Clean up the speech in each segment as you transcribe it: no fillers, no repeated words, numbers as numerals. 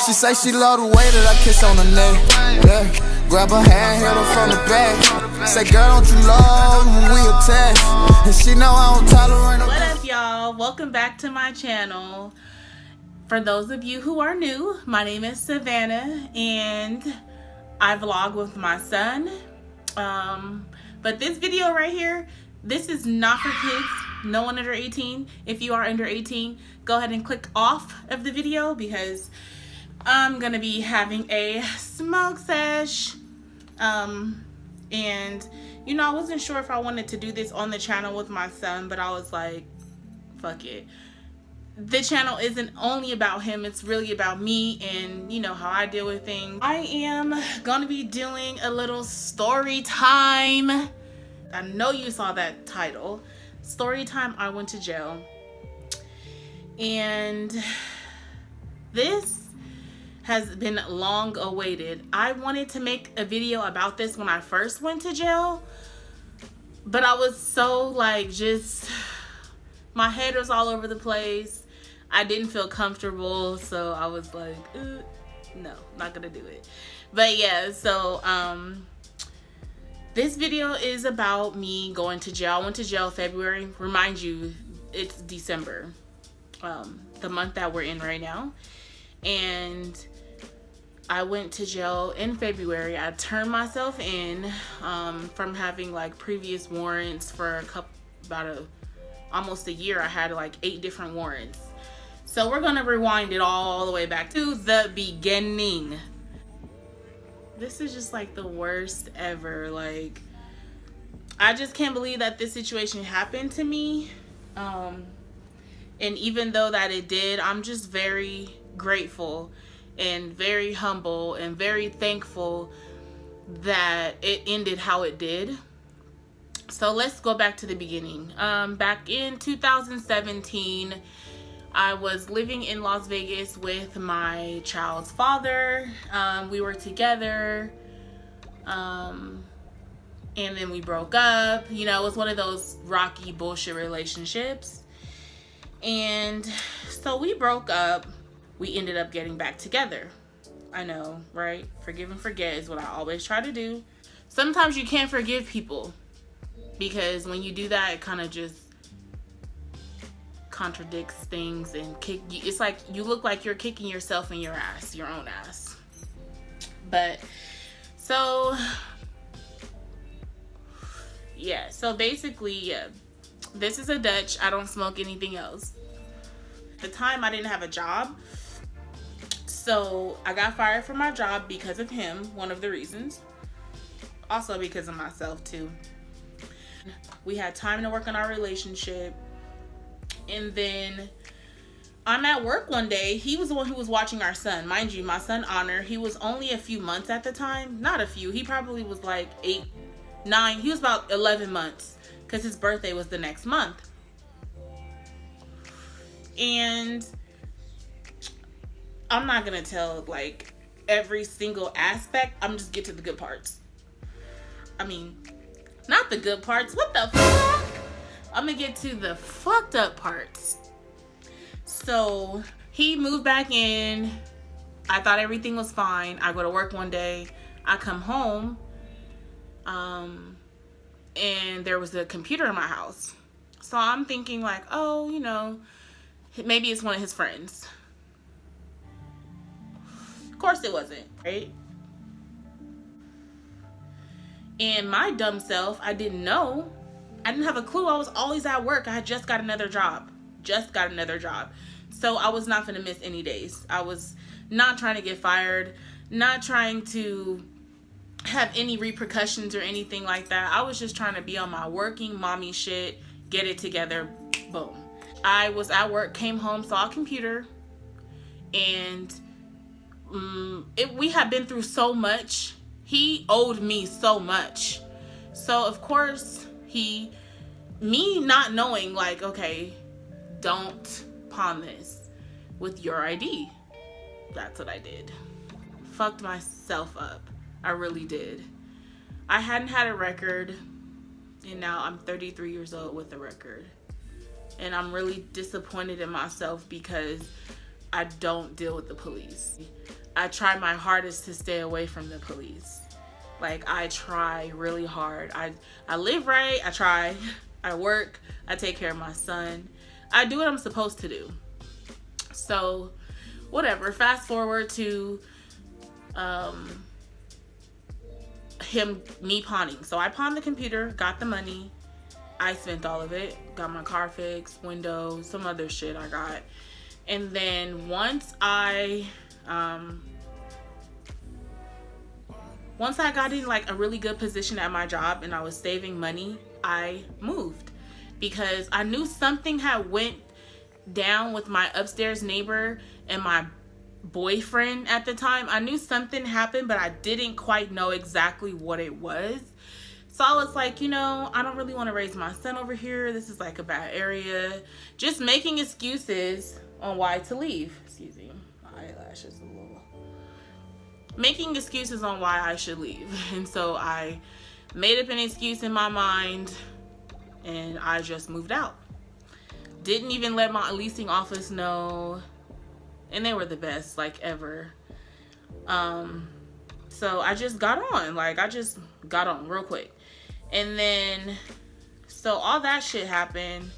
She say she love the way that I kiss on her neck. Yeah, grab her hand, hit her from the back. Say, girl, don't you love when we attach? And she know I don't tolerate no. What up, y'all? Welcome back to my channel. For those of you who are new, my name is Savannah, and I vlog with my son. But this video right here, this is not for kids. No one under 18. If you are under 18, go ahead and click off of the video because I'm gonna be having a smoke sesh. And you know, I wasn't sure if I wanted to do this on the channel with my son, but I was like, fuck it. The channel isn't only about him, it's really about me and, you know, how I deal with things. I am gonna be doing a little story time. I know you saw that title. Story time, I went to jail. And this has been long awaited. I wanted to make a video about this when I first went to jail, but I was so like, just, my head was all over the place. I didn't feel comfortable, so I was like, no, not gonna do it. But yeah, so this video is about me going to jail. I went to jail February. Remind you, it's December, the month that we're in right now. And I went to jail in February. I turned myself in from having like previous warrants for almost a year. I had like 8 different warrants. So we're gonna rewind it all the way back to the beginning. This is just like the worst ever. Like, I just can't believe that this situation happened to me. And even though that it did, I'm just very grateful and very humble and very thankful that it ended how it did. So let's go back to the beginning. Back in 2017, I was living in Las Vegas with my child's father. We were together, and then we broke up. You know, it was one of those rocky bullshit relationships. And so we broke up. We ended up getting back together. I know, right? Forgive and forget is what I always try to do. Sometimes you can't forgive people because when you do that, it kind of just contradicts things and it's like you look like you're kicking yourself in your ass, your own ass. But so yeah, so basically, yeah, this is a Dutch. I don't smoke anything else. At the time I didn't have a job, so I got fired from my job because of him, one of the reasons. Also because of myself too. We had time to work on our relationship. And then I'm at work one day. He was the one who was watching our son. Mind you, my son Honor, he was only a few months at the time. Not a few. He probably was like 8, 9. He was about 11 months because his birthday was the next month. And I'm not going to tell like every single aspect. I'm just get to the good parts. I mean, not the good parts. What the fuck? I'm gonna get to the fucked up parts. So he moved back in. I thought everything was fine. I go to work one day. I come home, and there was a computer in my house. So I'm thinking like, oh, you know, maybe it's one of his friends. Of course it wasn't, right? And my dumb self, I didn't know. I didn't have a clue. I was always at work. I had just got another job. So I was not going to miss any days. I was not trying to get fired, not trying to have any repercussions or anything like that. I was just trying to be on my working mommy shit, get it together, boom. I was at work, came home, saw a computer, and we had been through so much. He owed me so much. So of course, me not knowing, like, okay, don't pawn this with your ID. That's what I did. Fucked myself up. I really did. I hadn't had a record, and now I'm 33 years old with a record. And I'm really disappointed in myself because I don't deal with the police. I try my hardest to stay away from the police. Like, I try really hard. I live right. I try. I work. I take care of my son. I do what I'm supposed to do. So, whatever. Fast forward to me pawning. So I pawned the computer, got the money. I spent all of it. Got my car fixed, windows, some other shit I got. And then once I got in like a really good position at my job and I was saving money, I moved because I knew something had went down with my upstairs neighbor and my boyfriend at the time. I knew something happened, but I didn't quite know exactly what it was. So I was like, I don't really want to raise my son over here. This is like a bad area. Just making excuses on why to leave. Excuse me, my eyelashes a little. Making excuses on why I should leave. And so I made up an excuse in my mind and I just moved out. Didn't even let my leasing office know. And they were the best, like, ever. So I just got on. Like, I just got on real quick. And then, so all that shit happened.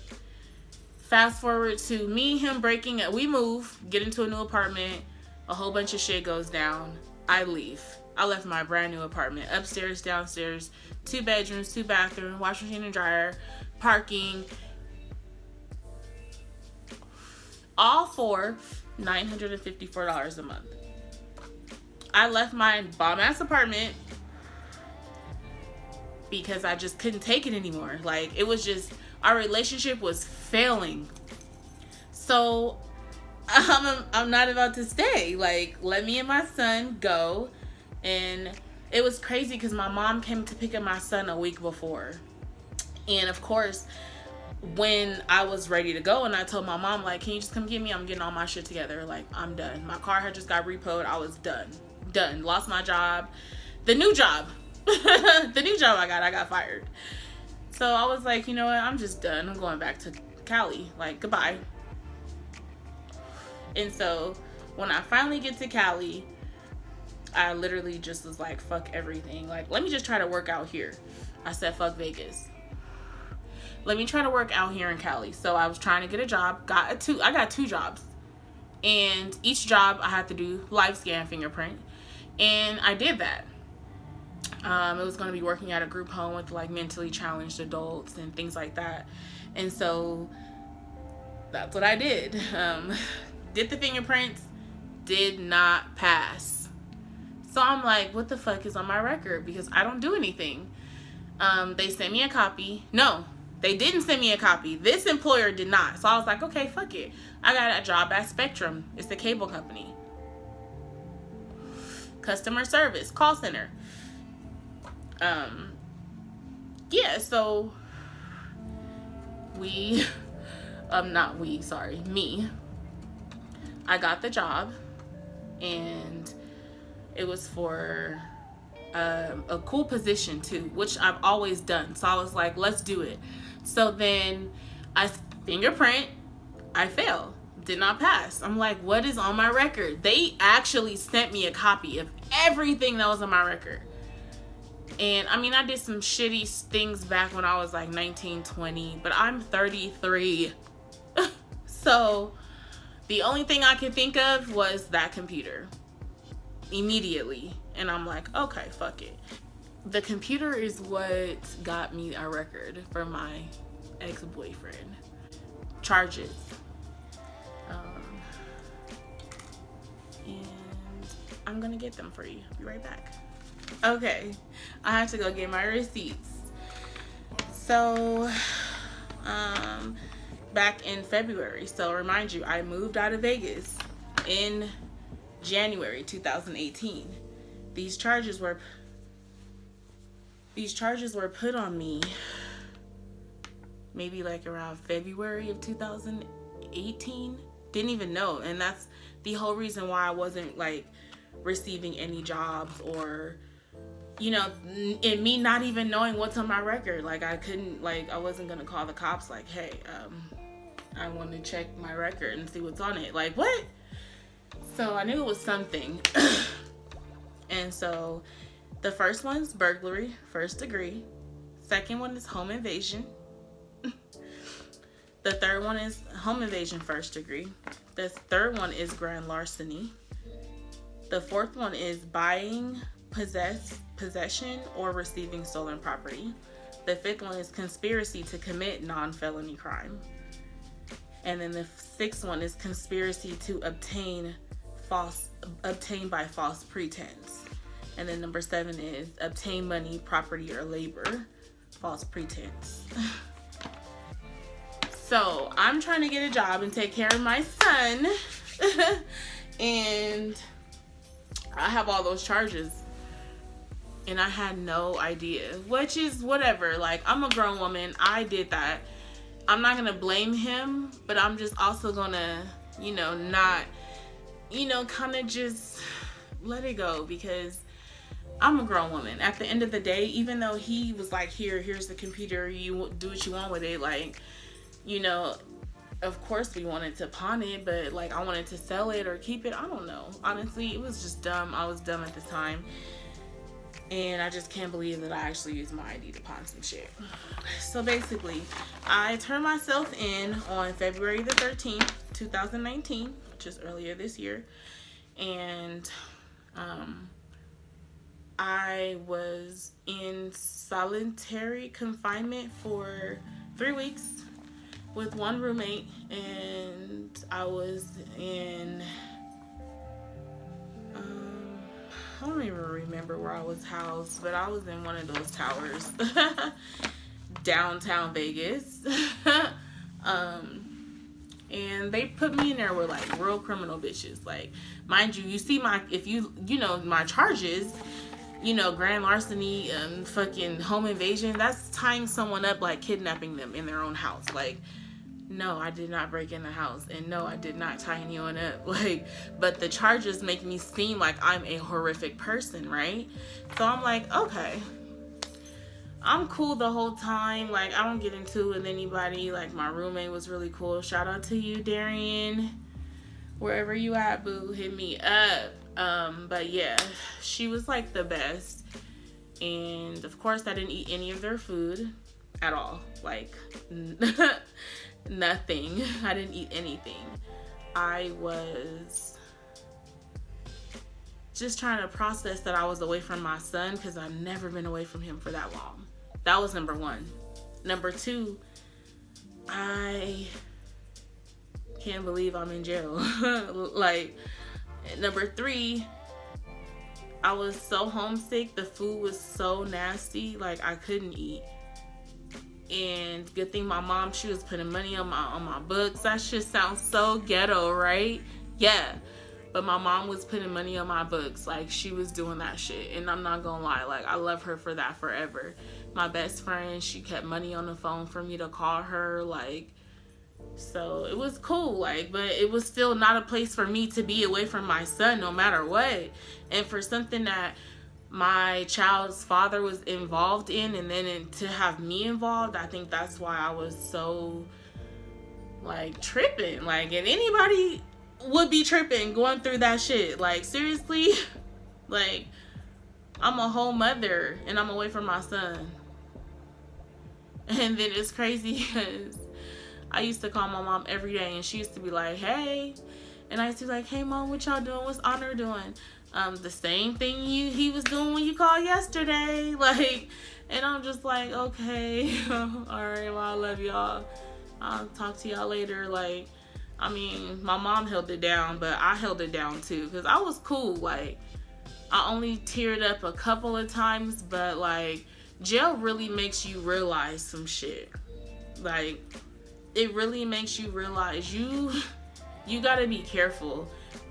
Fast forward to me and him breaking it. We move, get into a new apartment. A whole bunch of shit goes down. I leave. I left my brand new apartment. Upstairs, downstairs, 2 bedrooms, 2 bathrooms, washing machine and dryer, parking. All for $954 a month. I left my bomb ass apartment because I just couldn't take it anymore. Like, it was just, our relationship was failing. So I'm not about to stay. Like, let me and my son go. And it was crazy because my mom came to pick up my son a week before. And of course, when I was ready to go and I told my mom, like, can you just come get me? I'm getting all my shit together. Like, I'm done. My car had just got repoed. I was done. Lost my job. The new job. The new job I got fired. So I was like, you know what? I'm just done. I'm going back to Cali. Like, goodbye. And so when I finally get to Cali, I literally just was like, fuck everything. Like, let me just try to work out here. I said, fuck Vegas. Let me try to work out here in Cali. So I was trying to get a job. I got 2 jobs. And each job I had to do live scan fingerprint. And I did that. It was going to be working at a group home with like mentally challenged adults and things like that. And so that's what I did. Did the fingerprints. Did not pass. So I'm like, what the fuck is on my record? Because I don't do anything. They sent me a copy. No. They didn't send me a copy. This employer did not. So I was like, okay, fuck it. I got a job at Spectrum. It's the cable company. Customer service, call center. Yeah, so me. I got the job and it was for a cool position too, which I've always done. So I was like, let's do it. So then I fingerprint, I fail, did not pass. I'm like, what is on my record? They actually sent me a copy of everything that was on my record. And I mean, I did some shitty things back when I was like 19, 20, but I'm 33. So the only thing I could think of was that computer immediately. And I'm like, okay, fuck it. The computer is what got me a record for my ex-boyfriend. Charges. And I'm gonna get them for you. Be right back. Okay, I have to go get my receipts. So, back in February. So remind you, I moved out of Vegas in January 2018. These charges were put on me maybe like around February of 2018. Didn't even know. And that's the whole reason why I wasn't like receiving any jobs, or and me not even knowing what's on my record. Like, I wasn't gonna call the cops like, hey, I want to check my record and see what's on it. Like, what? So I knew it was something. And so the first one's burglary, first degree. Second one is home invasion. The third one is home invasion, first degree. The third one is grand larceny. The fourth one is buying, possession, or receiving stolen property. The fifth one is conspiracy to commit non-felony crime. And then the sixth one is conspiracy to obtain by false pretense. And then number 7 is obtain money, property, or labor, false pretense. So I'm trying to get a job and take care of my son. And I have all those charges. And I had no idea, which is whatever. Like, I'm a grown woman. I did that. I'm not going to blame him, but I'm just also going to, not, kind of just let it go, because I'm a grown woman. At the end of the day, even though he was like, here's the computer, you do what you want with it. Like, of course we wanted to pawn it, but like, I wanted to sell it or keep it. I don't know. Honestly, it was just dumb. I was dumb at the time. And I just can't believe that I actually used my ID to pawn some shit. So basically, I turned myself in on February the 13th, 2019, which is earlier this year. And I was in solitary confinement for 3 weeks with one roommate. And I was in... I don't even remember where I was housed, but I was in one of those towers. Downtown Vegas. And they put me in there with like real criminal bitches. Like, mind you, you see my charges, grand larceny, fucking home invasion, that's tying someone up, like kidnapping them in their own house. Like, no, I did not break in the house, and no, I did not tie anyone up. Like, but the charges make me seem like I'm a horrific person, right? So I'm like, okay, I'm cool the whole time. Like, I don't get into it with anybody. Like, my roommate was really cool. Shout out to you, Darian. Wherever you at, boo, hit me up. But yeah, she was like the best. And of course, I didn't eat any of their food at all. Like, nothing. I didn't eat anything. I was just trying to process that I was away from my son, because I've never been away from him for that long. That was number 1. Number 2, I can't believe I'm in jail. Like, number 3, I was so homesick. The food was so nasty. Like, I couldn't eat. And good thing my mom, she was putting money on my books. That shit sounds so ghetto, right? Yeah. But my mom was putting money on my books. Like, she was doing that shit. And I'm not gonna lie, like, I love her for that forever. My best friend, she kept money on the phone for me to call her. Like, so it was cool. Like, but it was still not a place for me to be away from my son, no matter what. And for something that my child's father was involved in, and then to have me involved, I think that's why I was so, like, tripping. Like, and anybody would be tripping going through that shit. Like, seriously, like, I'm a whole mother and I'm away from my son. And then it's crazy because I used to call my mom every day, and she used to be like, hey, and I used to be like, hey mom, what y'all doing? What's Honor doing? The same thing he was doing when you called yesterday. Like, and I'm just like, okay, all right, well, I love y'all. I'll talk to y'all later. Like, I mean, my mom held it down, but I held it down too, because I was cool. Like, I only teared up a couple of times, but like, jail really makes you realize some shit. Like, it really makes you realize you gotta be careful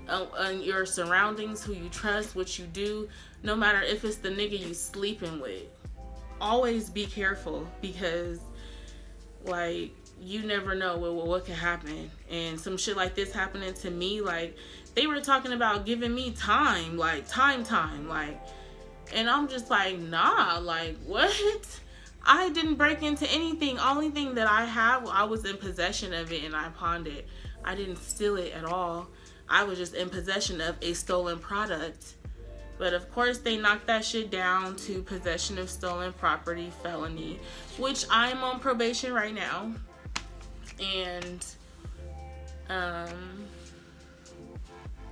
on your surroundings, who you trust, what you do, no matter if it's the nigga you sleeping with. Always be careful, because like, you never know what could happen. And some shit like this happening to me, like, they were talking about giving me time, like time, like, and I'm just like, nah, like, what? I didn't break into anything. Only thing that I have, I was in possession of it and I pawned it. I didn't steal it at all. I was just in possession of a stolen product. But of course, they knocked that shit down to possession of stolen property, felony, which I'm on probation right now. And I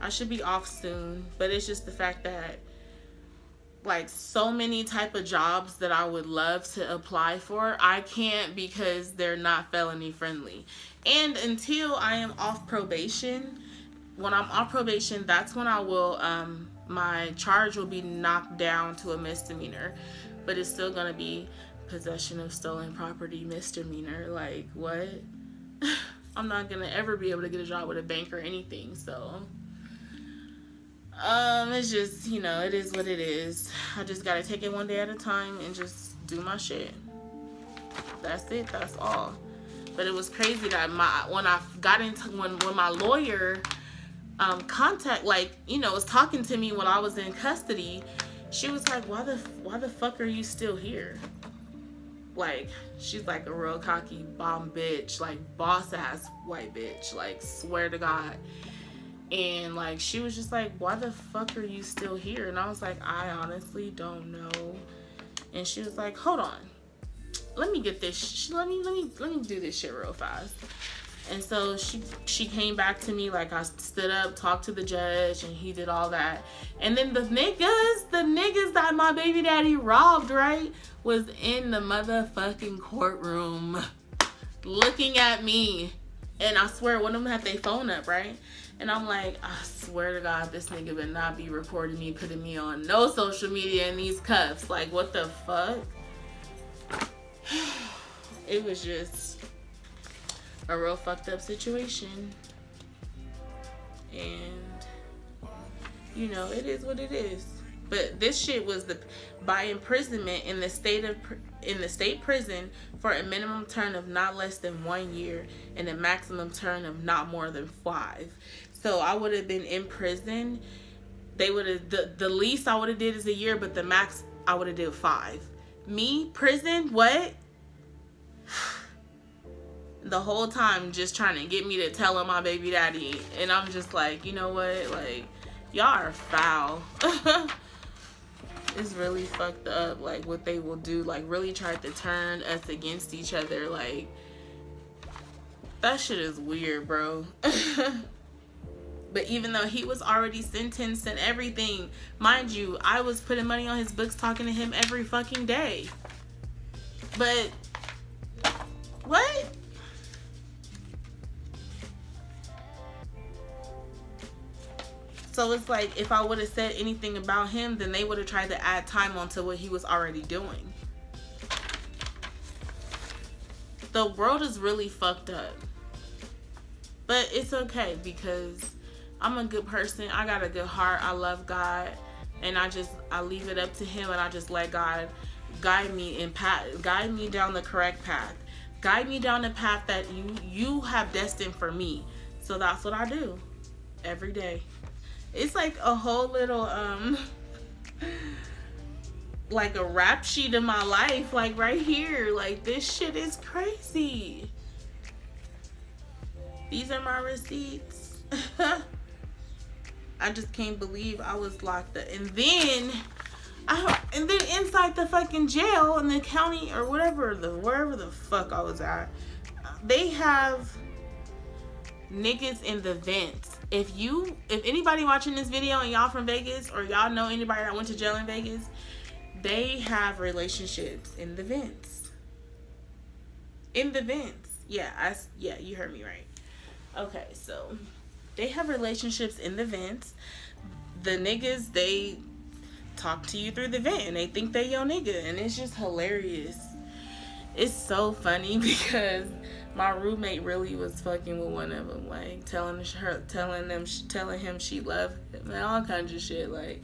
should be off soon. But it's just the fact that, like, so many type of jobs that I would love to apply for, I can't because they're not felony friendly. And until I am off probation, when I'm off probation, that's when I will, my charge will be knocked down to a misdemeanor. But it's still gonna be possession of stolen property misdemeanor. Like, what? I'm not gonna ever be able to get a job with a bank or anything, so it's just, you know, it is what it is. I just gotta take it one day at a time and just do my shit. That's it. That's all. But it was crazy that when I got into when my lawyer was talking to me when I was in custody, she was like, why the fuck are you still here? Like, she's like a real cocky bomb bitch, like boss ass white bitch, like, swear to God. And like, she was just like, why the fuck are you still here? And I was like, I honestly don't know. And she was like, hold on, let me get this. Let me do this shit real fast. And so she came back to me, like, I stood up, talked to the judge, and he did all that. And then the niggas that my baby daddy robbed, right, was in the motherfucking courtroom looking at me. And I swear one of them had their phone up, right? And I'm like, I swear to God, this nigga would not be recording me, putting me on no social media in these cuffs. Like, what the fuck? It was just a real fucked up situation. And, you know, it is what it is. But this shit was by imprisonment in the state prison for a minimum term of not less than 1 year and a maximum term of not more than 5. So I would have been in prison. They would have the least I would have did is a year, but the max I would have did 5. Me, prison, what? The whole time just trying to get me to tell him my baby daddy. And I'm just like, you know what? Like, y'all are foul. It's really fucked up, like, what they will do. Like, really try to turn us against each other. Like, that shit is weird, bro. But even though he was already sentenced and everything, mind you, I was putting money on his books, talking to him every fucking day. But what? So it's like, if I would have said anything about him, then they would have tried to add time onto what he was already doing. The world is really fucked up. But it's okay because I'm a good person. I got a good heart. I love God. And I leave it up to him, and I just let God guide me guide me down the correct path. Guide me down the path that you have destined for me. So that's what I do every day. It's like a whole little like a rap sheet of my life, like right here. Like, this shit is crazy. These are my receipts. I just can't believe I was locked up. And then inside the fucking jail in the county or wherever the fuck I was at, they have niggas in the vents. If anybody watching this video and y'all from Vegas, or y'all know anybody that went to jail in Vegas, they have relationships in the vents. In the vents. Yeah, you heard me right. Okay, so they have relationships in the vents. The niggas, they talk to you through the vent and they think they your nigga, and it's just hilarious. It's so funny because my roommate really was fucking with one of them, like telling him she loved him and all kinds of shit. Like,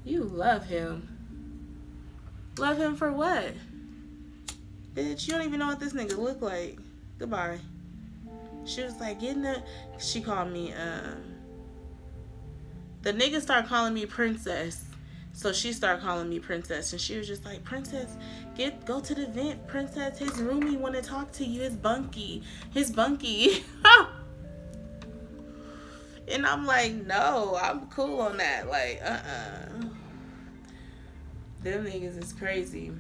you love him? Love him for what? Bitch, you don't even know what this nigga look like. Goodbye. She was like, she called me, the nigga started calling me princess. So she started calling me princess, and she was just like, princess, go to the vent, princess. His roomie want to talk to you. His bunkie. It And I'm like, no, I'm cool on that. Like, them niggas is crazy.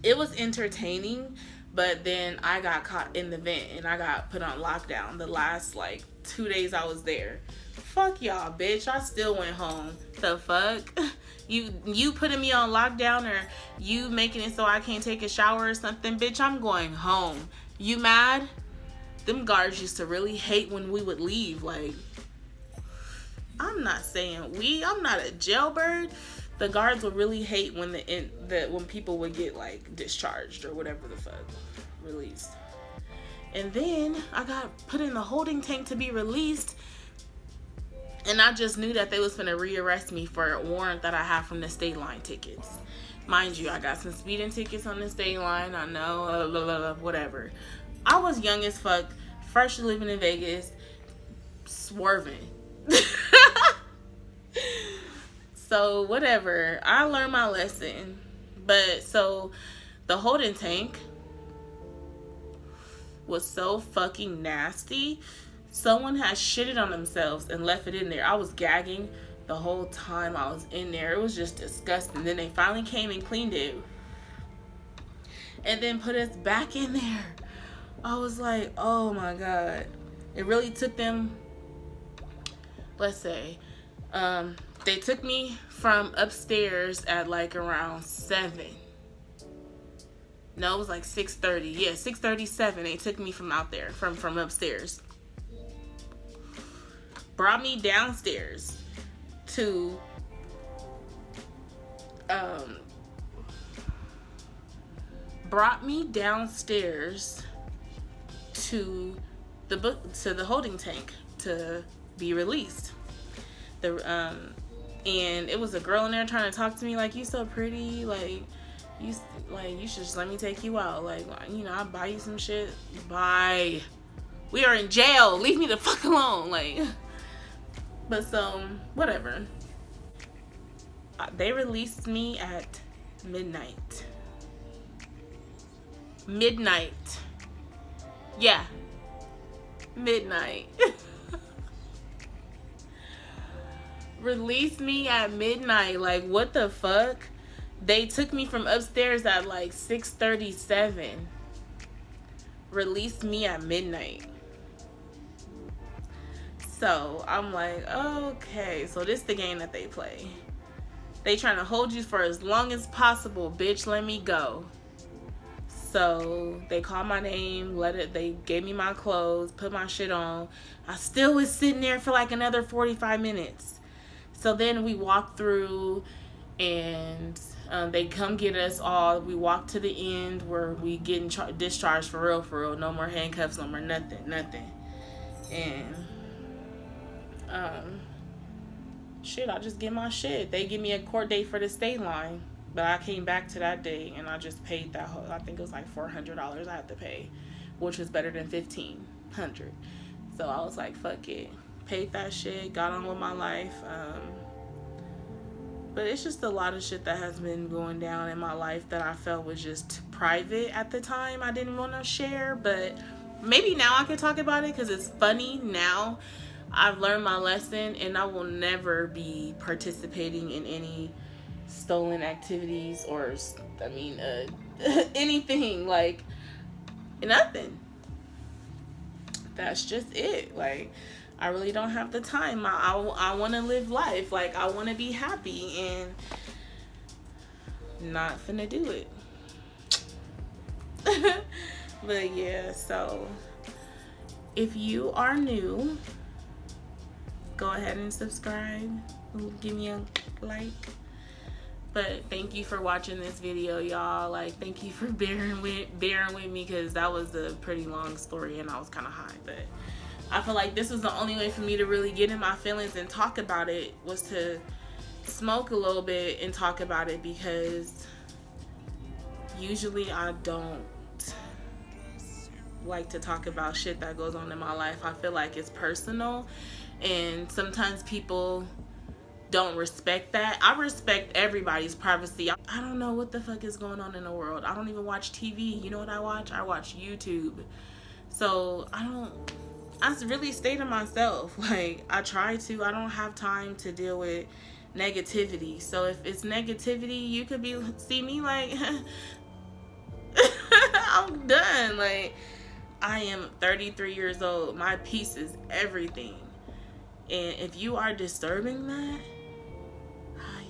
It was entertaining, but then I got caught in the vent and I got put on lockdown the last like 2 days I was there. Fuck y'all, bitch. I still went home. The fuck? You putting me on lockdown, or you making it so I can't take a shower or something? Bitch, I'm going home. You mad? Them guards used to really hate when we would leave. Like, I'm not saying I'm not a jailbird. The guards would really hate when when people would get like discharged or whatever the fuck, released. And then I got put in the holding tank to be released, and I just knew that they was finna rearrest me for a warrant that I had from the state line tickets. Mind you, I got some speeding tickets on the state line. I know, whatever. I was young as fuck, fresh living in Vegas, swerving. So whatever, I learned my lesson. But so the holding tank was so fucking nasty. Someone had shitted on themselves and left it in there. I was gagging the whole time I was in there. It was just disgusting. Then they finally came and cleaned it and then put us back in there. I was like, oh my God. It really took them, let's say, they took me from upstairs at like around 7. No, it was like 6:30. Yeah, 6:37. They took me from out there, from upstairs. Brought me downstairs to the holding tank to be released. And it was a girl in there trying to talk to me like, you so pretty, like you should just let me take you out, like, you know, I'll buy you some shit. Bye. We are in jail. Leave me the fuck alone. Like, but so whatever. They released me at midnight. Yeah. Midnight. Released me at midnight. Like, what the fuck? They took me from upstairs at like 6:37. Released me at midnight. So I'm like, okay, so this the game that they play. They trying to hold you for as long as possible. Bitch, let me go. So they called my name, they gave me my clothes, put my shit on. I still was sitting there for like another 45 minutes. So then we walked through, and they come get us all. We walk to the end where we getting discharged for real. No more handcuffs, no more nothing. And shit, I just get my shit. They give me a court date for the state line, but I came back to that day and I just paid that whole, I think it was like $400 I had to pay, which was better than $1,500. So I was like, fuck it. Paid that shit, got on with my life. But it's just a lot of shit that has been going down in my life that I felt was just private at the time. I didn't want to share, but maybe now I can talk about it because it's funny now. I've learned my lesson, and I will never be participating in any stolen activities or, anything, like, nothing. That's just it. Like, I really don't have the time. I want to live life. Like, I want to be happy, and not finna do it. But yeah, so if you are new, go ahead and subscribe. Give me a like. But thank you for watching this video, y'all. Like, thank you for bearing with me, because that was a pretty long story and I was kind of high. But I feel like this was the only way for me to really get in my feelings and talk about it, was to smoke a little bit and talk about it, because usually I don't like to talk about shit that goes on in my life. I feel like it's personal, and sometimes people don't respect that. I respect everybody's privacy. I don't know what the fuck is going on in the world. I don't even watch TV. You know what I watch? I watch YouTube. So I don't I really stay to myself. Like, I try to. I don't have time to deal with negativity. So if it's negativity, you could see me like I'm done. Like, I am 33 years old. My peace is everything. And if you are disturbing that,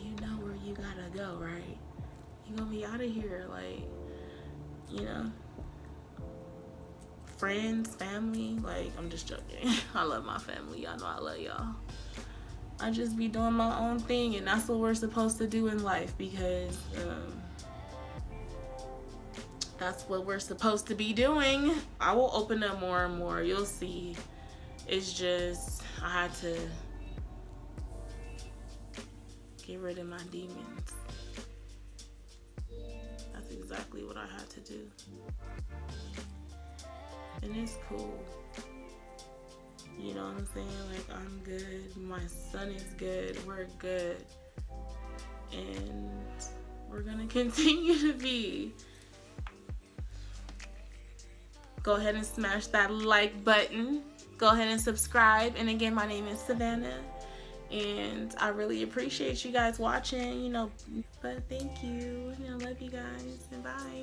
you know where you gotta go, right? You gonna be out of here. Like, you know, friends, family. Like, I'm just joking. I love my family. Y'all know I love y'all. I just be doing my own thing, and that's what we're supposed to do in life, because that's what we're supposed to be doing. I will open up more and more. You'll see. It's just, I had to get rid of my demons. That's exactly what I had to do. And it's cool. You know what I'm saying? Like, I'm good. My son is good. We're good. And we're gonna continue to be. Go ahead and smash that like button. Go ahead and subscribe. And again, my name is Savannah. And I really appreciate you guys watching, you know. But thank you. And I love you guys. And bye.